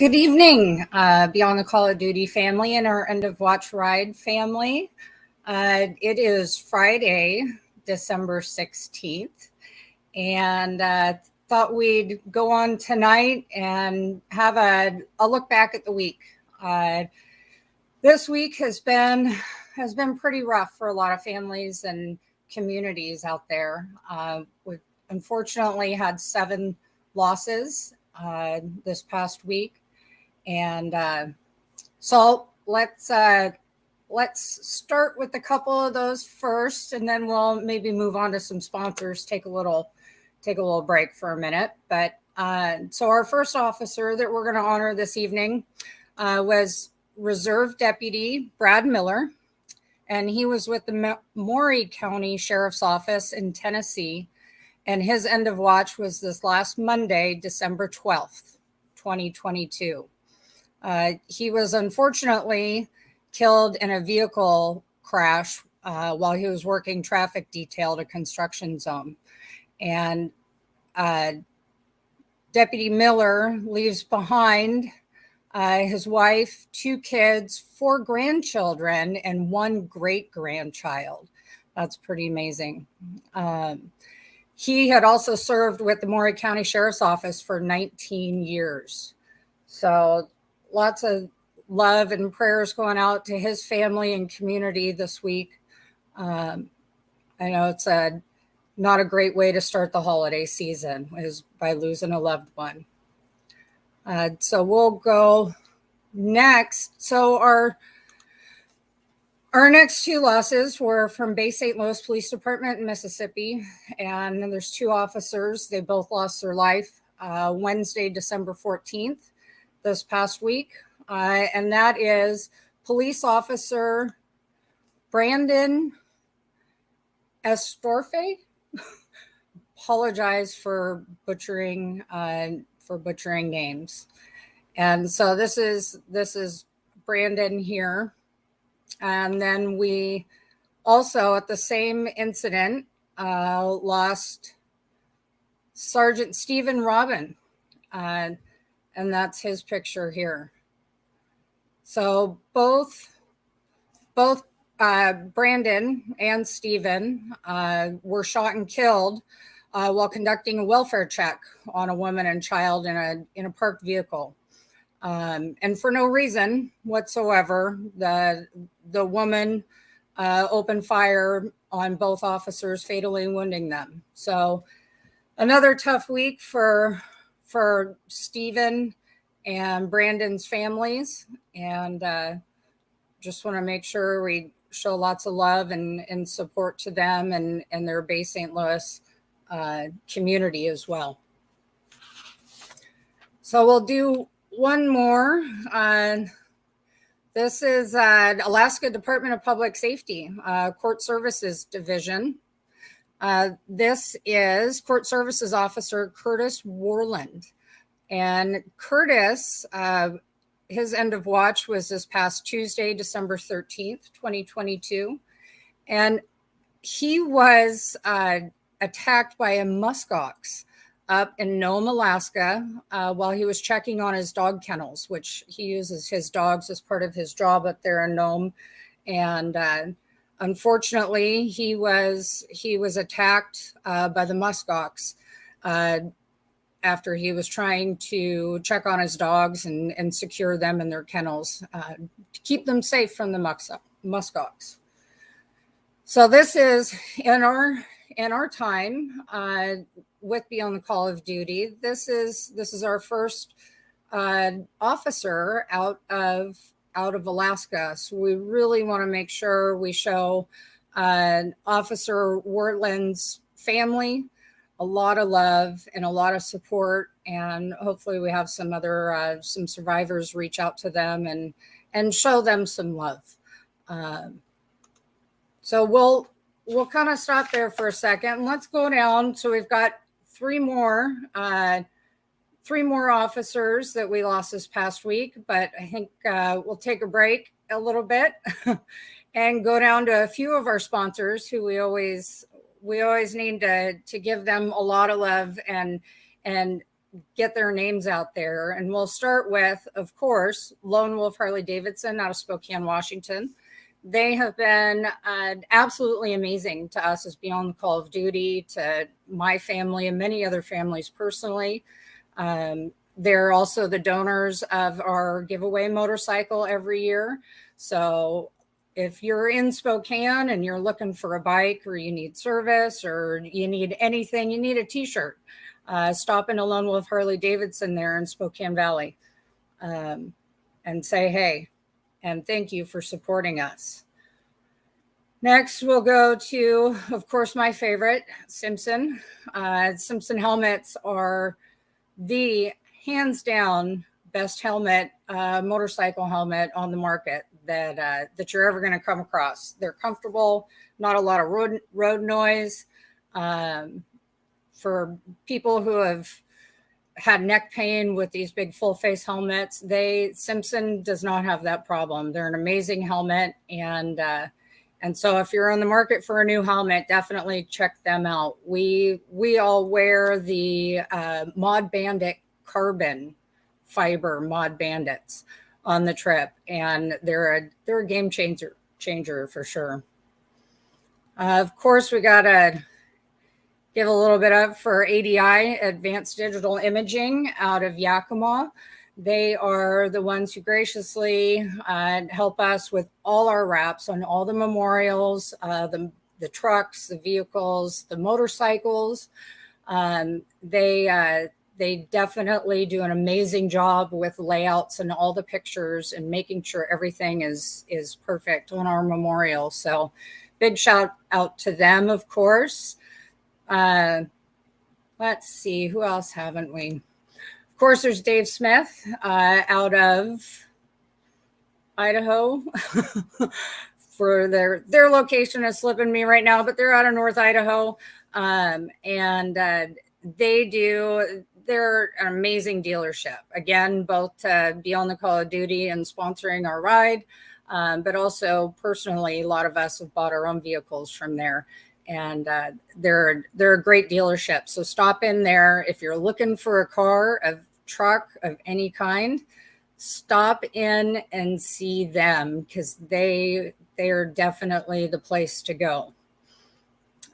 Good evening, Beyond the Call of Duty family and our End of Watch Ride family. It is Friday, December 16th, and thought we'd go on tonight and have a look back at the week. This week has been pretty rough for a lot of families and communities out there. We've unfortunately had 7 losses this past week. And so let's start with a couple of those first, and then we'll maybe move on to some sponsors. Take a little break for a minute. But so our first officer that we're going to honor this evening was Reserve Deputy Brad Miller, and he was with the Maury County Sheriff's Office in Tennessee, and his end of watch was this last Monday, December 12th, 2022. He was unfortunately killed in a vehicle crash while he was working traffic detail at a construction zone. And Deputy Miller leaves behind his wife, 2 kids, 4 grandchildren, and 1 great-grandchild. That's pretty amazing. He had also served with the Maury County Sheriff's Office for 19 years. So lots of love and prayers going out to his family and community this week. I know it's not a great way to start the holiday season, is by losing a loved one. So we'll go next. So our next 2 losses were from Bay St. Louis Police Department in Mississippi, and there's 2 officers. They both lost their life Wednesday, December 14th. This past week, and that is police officer Brandon Estorfe. Apologize for butchering names. And so this is Brandon here. And then we also, at the same incident, lost Sergeant Stephen Robin. And that's his picture here. So both Brandon and Stephen were shot and killed while conducting a welfare check on a woman and child in a parked vehicle. And for no reason whatsoever, the woman opened fire on both officers, fatally wounding them. So another tough week for Stephen and Brandon's families, and just want to make sure we show lots of love and support to them and their Bay St. Louis community as well. So we'll do one more. This is Alaska Department of Public Safety, Court Services Division. This is Court Services Officer Curtis Warland. And Curtis, his end of watch was this past Tuesday, December 13th, 2022. And he was attacked by a muskox up in Nome, Alaska, while he was checking on his dog kennels, which he uses his dogs as part of his job up there in Nome. And unfortunately, he was attacked by the muskox after he was trying to check on his dogs and secure them in their kennels to keep them safe from the muskox. So this is in our time with Beyond the Call of Duty. This is our first officer out of Alaska. So we really want to make sure we show Officer Warland's family a lot of love and a lot of support, and hopefully we have some other some survivors reach out to them and show them some love. So we'll kind of stop there for a second. Let's go down. So we've got 3 more officers that we lost this past week, but I think we'll take a break a little bit and go down to a few of our sponsors who we always need to give them a lot of love and get their names out there. And we'll start with, of course, Lone Wolf Harley Davidson out of Spokane, Washington. They have been absolutely amazing to us as Beyond the Call of Duty, to my family and many other families personally. They're also the donors of our giveaway motorcycle every year. So if you're in Spokane and you're looking for a bike, or you need service, or you need anything, you need a t-shirt, stop into Lone Wolf Harley Davidson there in Spokane Valley, and say hey, and thank you for supporting us. Next, we'll go to, of course, my favorite, Simpson. Simpson helmets are the hands down best helmet, motorcycle helmet on the market that you're ever going to come across. They're comfortable, not a lot of road noise. For people who have had neck pain with these big full face helmets, Simpson does not have that problem. They're an amazing helmet, and so if you're on the market for a new helmet, definitely check them out. We all wear the Mod Bandit carbon fiber Mod Bandits on the trip, and they're a game changer for sure. Of course, we gotta give a little bit up for ADI, Advanced Digital Imaging, out of Yakima. They are the ones who graciously help us with all our wraps on all the memorials, the trucks, the vehicles, the motorcycles. They definitely do an amazing job with layouts and all the pictures and making sure everything is perfect on our memorial. So big shout out to them, of course. Let's see, who else haven't we? Of course, there's Dave Smith out of Idaho. For their location is slipping me right now, but they're out of North Idaho. They're an amazing dealership. Again, both to be on the Call of Duty and sponsoring our ride, but also personally, a lot of us have bought our own vehicles from there. And they're a great dealership. So stop in there. If you're looking for a car, a truck of any kind, stop in and see them, because they are definitely the place to go.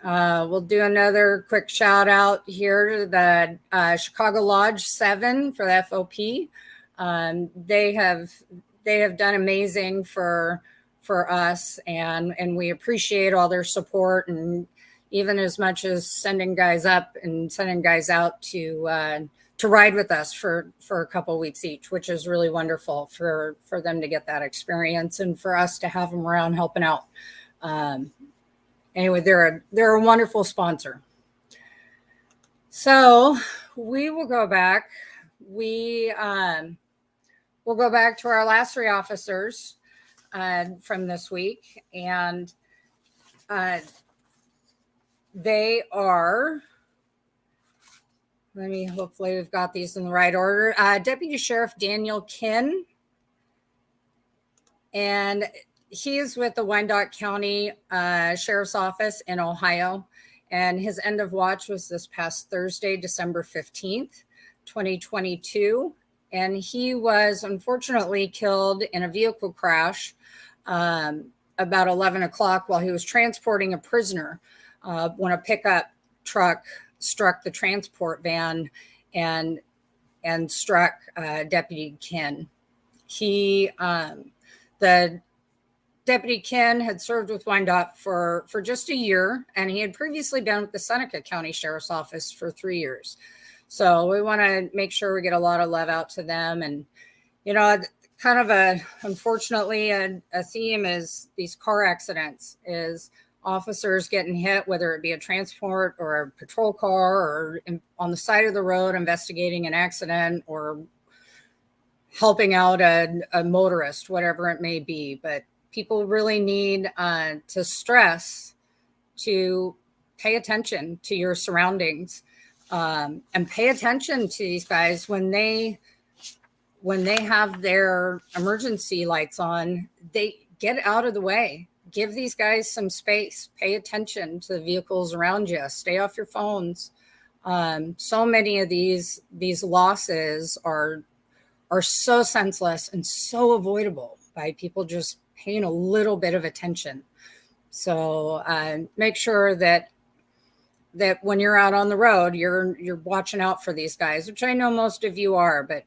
We'll do another quick shout out here to the Chicago Lodge 7 for the FOP. They have done amazing for us, and we appreciate all their support, and even as much as sending guys up and sending guys out to ride with us for a couple weeks each, which is really wonderful for them to get that experience and for us to have them around helping out. Anyway, they're a wonderful sponsor. So we will go back. We'll go back to our last three officers from this week, and they are, hopefully we've got these in the right order. Deputy Sheriff Daniel Kinn, and he is with the Wyandotte County Sheriff's Office in Ohio, and his end of watch was this past Thursday, December 15th, 2022. And he was unfortunately killed in a vehicle crash about 11 o'clock while he was transporting a prisoner when a pickup truck struck the transport van and struck Deputy Kinn. The Deputy Kinn had served with Wyandotte for just a year, and he had previously been with the Seneca County Sheriff's Office for 3 years. So we want to make sure we get a lot of love out to them. And, kind of unfortunately, a theme is these car accidents, is officers getting hit, whether it be a transport or a patrol car or on the side of the road investigating an accident or helping out a motorist, whatever it may be. But people really need to stress to pay attention to your surroundings, and pay attention to these guys when they have their emergency lights on. They get out of the way. Give these guys some space. Pay attention to the vehicles around you. Stay off your phones. So many of these losses are so senseless and so avoidable by people just paying a little bit of attention. So make sure that when you're out on the road, you're watching out for these guys, which I know most of you are, but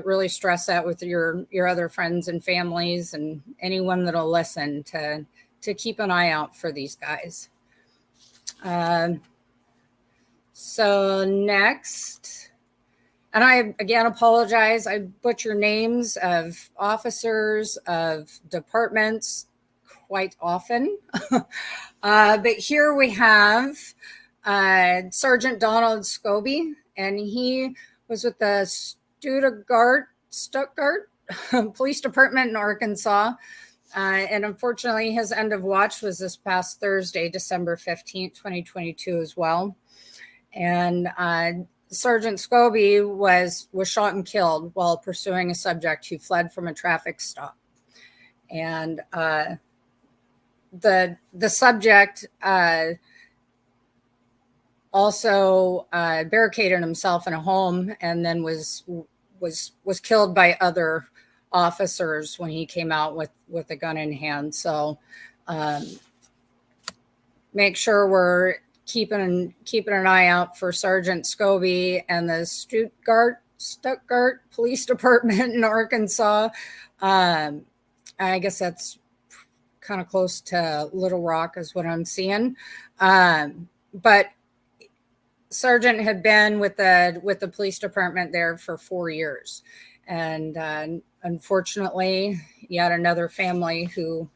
really stress that with your other friends and families and anyone that'll listen to keep an eye out for these guys. So next, and I again apologize, I butcher names of officers, of departments quite often. But here we have Sergeant Donald Scobie, and he was with the Stuttgart Police Department in Arkansas. And unfortunately, his end of watch was this past Thursday, December 15th, 2022 as well. And Sergeant Scobie was shot and killed while pursuing a subject who fled from a traffic stop. And the subject also barricaded himself in a home and then was killed by other officers when he came out with a gun in hand. So make sure we're keeping an eye out for Sergeant Scobie and the Stuttgart Police Department in Arkansas. I guess that's kind of close to Little Rock is what I'm seeing. But Sergeant had been with the police department there for 4 years. And unfortunately, yet another family who's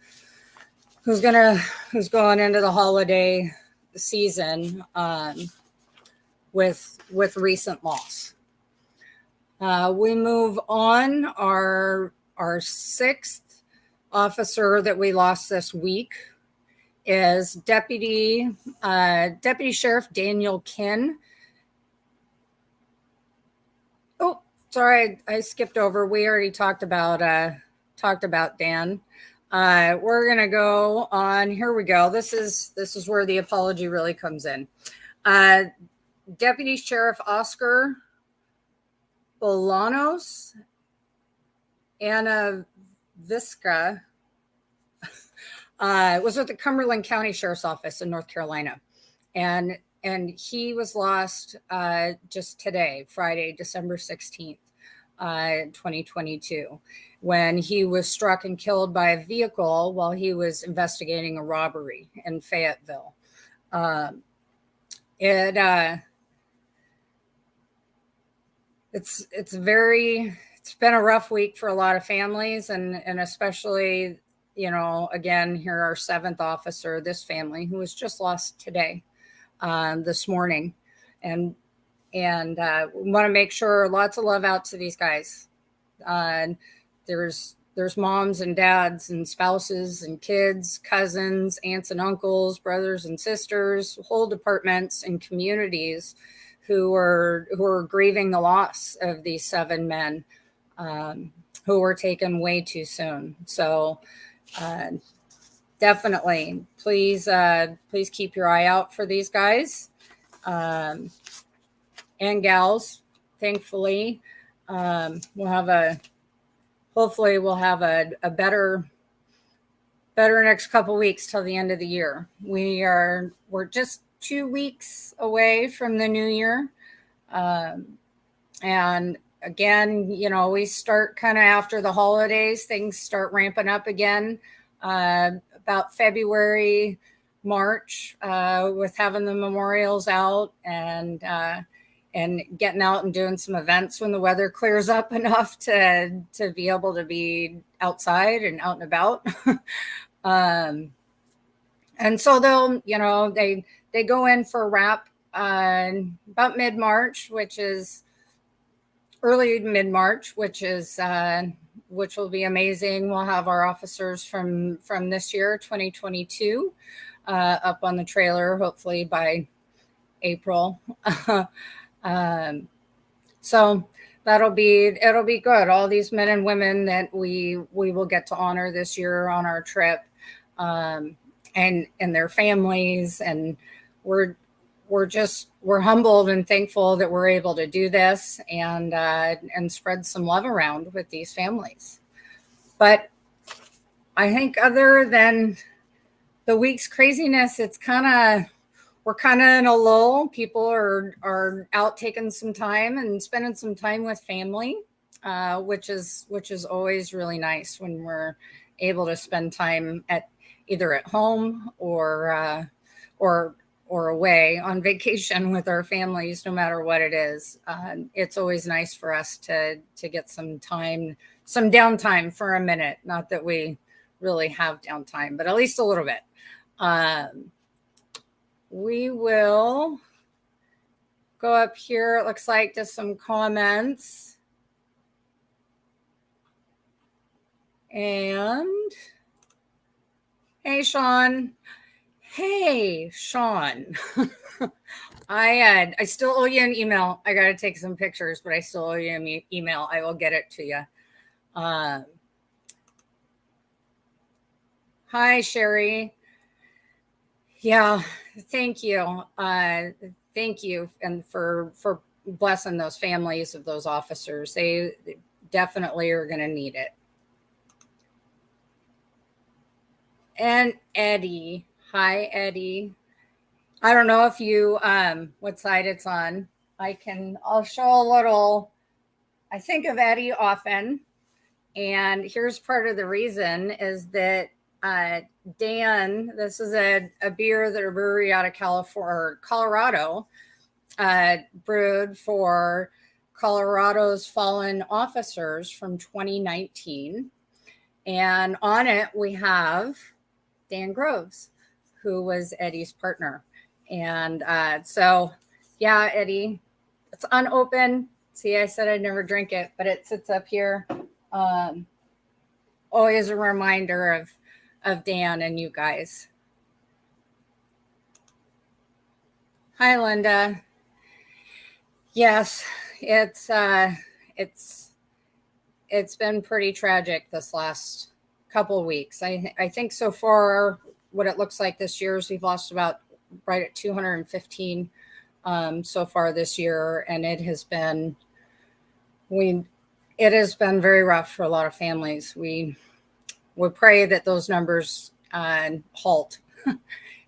going into the holiday season with recent loss. We move on. Our sixth officer that we lost this week is Deputy Sheriff Daniel Kinn. Oh, sorry, I skipped over. We already talked about Dan. We're gonna go on. Here we go. This is where the apology really comes in. Deputy Sheriff Oscar Bolanos Anna Visca was with the Cumberland County Sheriff's Office in North Carolina. And he was lost just today, Friday, December 16th, 2022, when he was struck and killed by a vehicle while he was investigating a robbery in Fayetteville. It's been a rough week for a lot of families, and especially, again, here our seventh officer, this family who was just lost today, this morning. And we want to make sure lots of love out to these guys. There's moms and dads and spouses and kids, cousins, aunts and uncles, brothers and sisters, whole departments and communities who are grieving the loss of these 7 men who were taken way too soon. So definitely, please keep your eye out for these guys and gals. Thankfully, hopefully we'll have a better next couple weeks till the end of the year. We're just 2 weeks away from the new year. And again, we start kind of after the holidays, things start ramping up again, about February, March, with having the memorials out and getting out and doing some events when the weather clears up enough to be able to be outside and out and about. And so they'll, they go in for a wrap about mid-March, which is early mid-March, which will be amazing. We'll have our officers from this year, 2022, up on the trailer, hopefully by April. So it'll be good. All these men and women that we will get to honor this year on our trip, and their families, and we're we're humbled and thankful that we're able to do this and spread some love around with these families. But I think other than the week's craziness, we're kind of in a lull. People are out taking some time and spending some time with family, which is always really nice when we're able to spend time either at home or away on vacation with our families, no matter what it is. It's always nice for us to get some downtime for a minute. Not that we really have downtime, but at least a little bit. We will go up here. It looks like just some comments. And hey, Sean. Hey, Sean. I still owe you an email. I got to take some pictures, but I still owe you an email. I will get it to you. Hi, Sherry. Yeah, thank you. Thank you, and for blessing those families of those officers. They definitely are going to need it. And Eddie. Hi, Eddie. I don't know if you what side it's on. I'll show a little. I think of Eddie often, and here's part of the reason is that Dan, this is a beer that a brewery out of Colorado brewed for Colorado's fallen officers from 2019. And on it, we have Dan Groves, who was Eddie's partner. And so, yeah, Eddie, it's unopened. See, I said I'd never drink it, but it sits up here. Always a reminder of Dan and you guys. Hi, Linda. Yes, it's been pretty tragic this last couple of weeks. I think so far what it looks like this year is we've lost about right at 215 so far this year, and it has been very rough for a lot of families. We pray that those numbers halt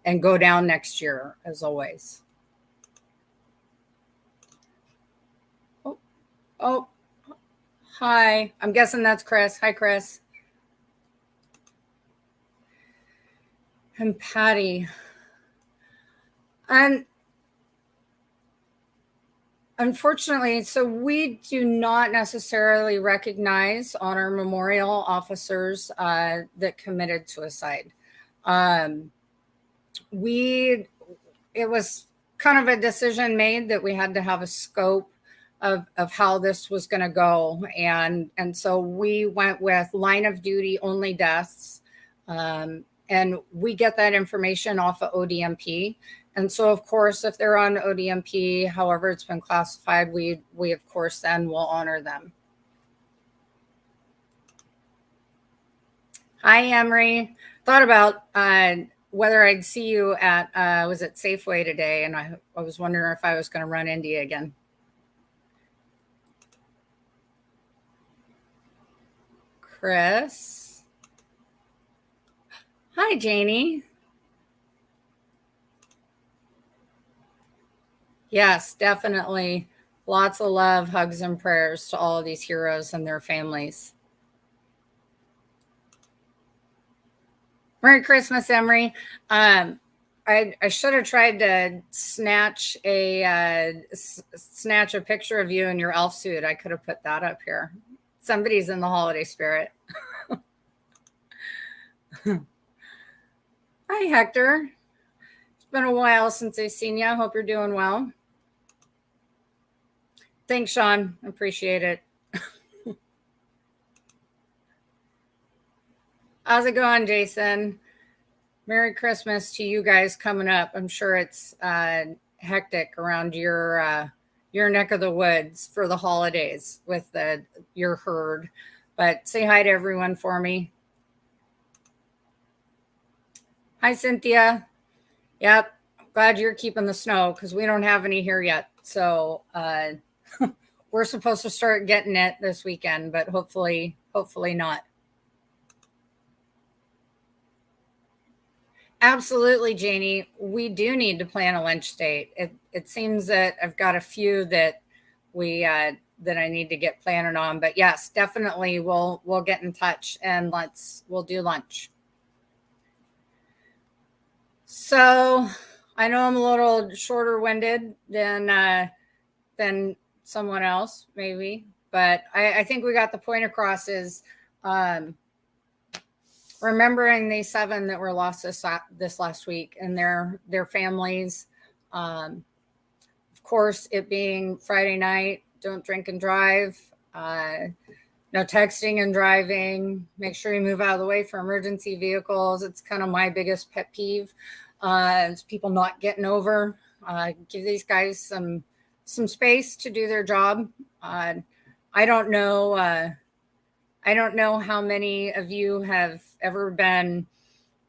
and go down next year, as always. Oh, hi. I'm guessing that's Chris. Hi, Chris. And Patty. And unfortunately, so we do not necessarily recognize honor memorial officers that committed suicide. It was kind of a decision made that we had to have a scope of how this was going to go. And so we went with line of duty only deaths. And we get that information off of ODMP. And so, of course, if they're on ODMP, however it's been classified, we of course, then will honor them. Hi, Emery. Thought about whether I'd see you at, was it Safeway today? And I was wondering if I was going to run into you again. Chris. Hi, Janie. Yes, definitely. Lots of love, hugs, and prayers to all of these heroes and their families. Merry Christmas, Emery. I should have tried to snatch a picture of you in your elf suit. I could have put that up here. Somebody's in the holiday spirit. Hi, Hector. It's been a while since I've seen you. I hope you're doing well. Thanks, Sean. Appreciate it. How's it going, Jason? Merry Christmas to you guys coming up. I'm sure it's hectic around your neck of the woods for the holidays with your herd. But say hi to everyone for me. Hi, Cynthia. Yep. glad you're keeping the snow because we don't have any here yet. So we're supposed to start getting it this weekend, but hopefully not. Absolutely, Janie. We do need to plan a lunch date. It seems that I've got a few that that I need to get planning on. But yes, definitely we'll get in touch and we'll do lunch. So I know I'm a little shorter winded than someone else, maybe, but I think we got the point across is remembering the 7 that were lost this last week and their families. Of course, it being Friday night, don't drink and drive. No texting and driving. Make sure you move out of the way for emergency vehicles. It's kind of my biggest pet peeve. It's people not getting over. Give these guys some space to do their job. I don't know. I don't know how many of you have ever been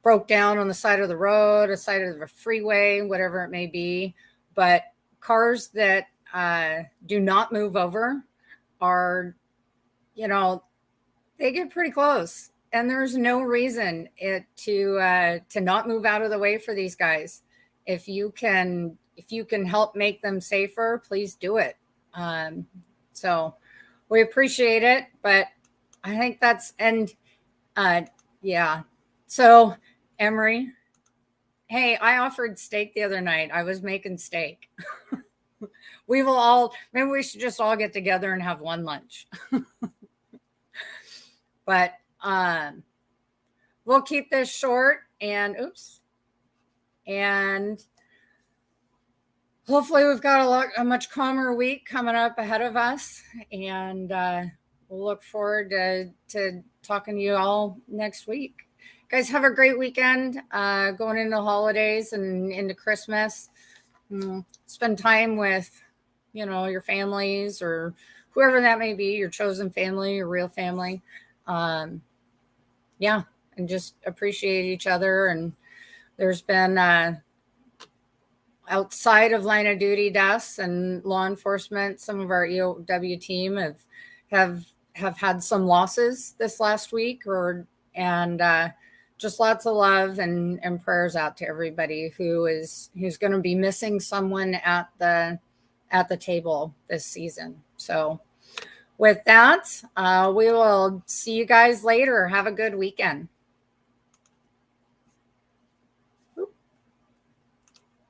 broke down on the side of the road, a side of the freeway, whatever it may be. But cars that do not move over are, they get pretty close. And there's no reason to not move out of the way for these guys. If you can help make them safer, please do it. So we appreciate it, but I think yeah. So Emery, hey, I offered steak the other night. I was making steak. Maybe we should just all get together and have one lunch. But we'll keep this short and hopefully we've got a much calmer week coming up ahead of us, and we'll look forward to talking to you all next week. Guys, have a great weekend going into the holidays and into Christmas. Spend time with, your families or whoever that may be, your chosen family, your real family. Yeah, and just appreciate each other. And there's been outside of line of duty deaths and law enforcement, some of our EOW team have had some losses this last week, and just lots of love and prayers out to everybody who's going to be missing someone at the table this season. So with that, we will see you guys later. Have a good weekend.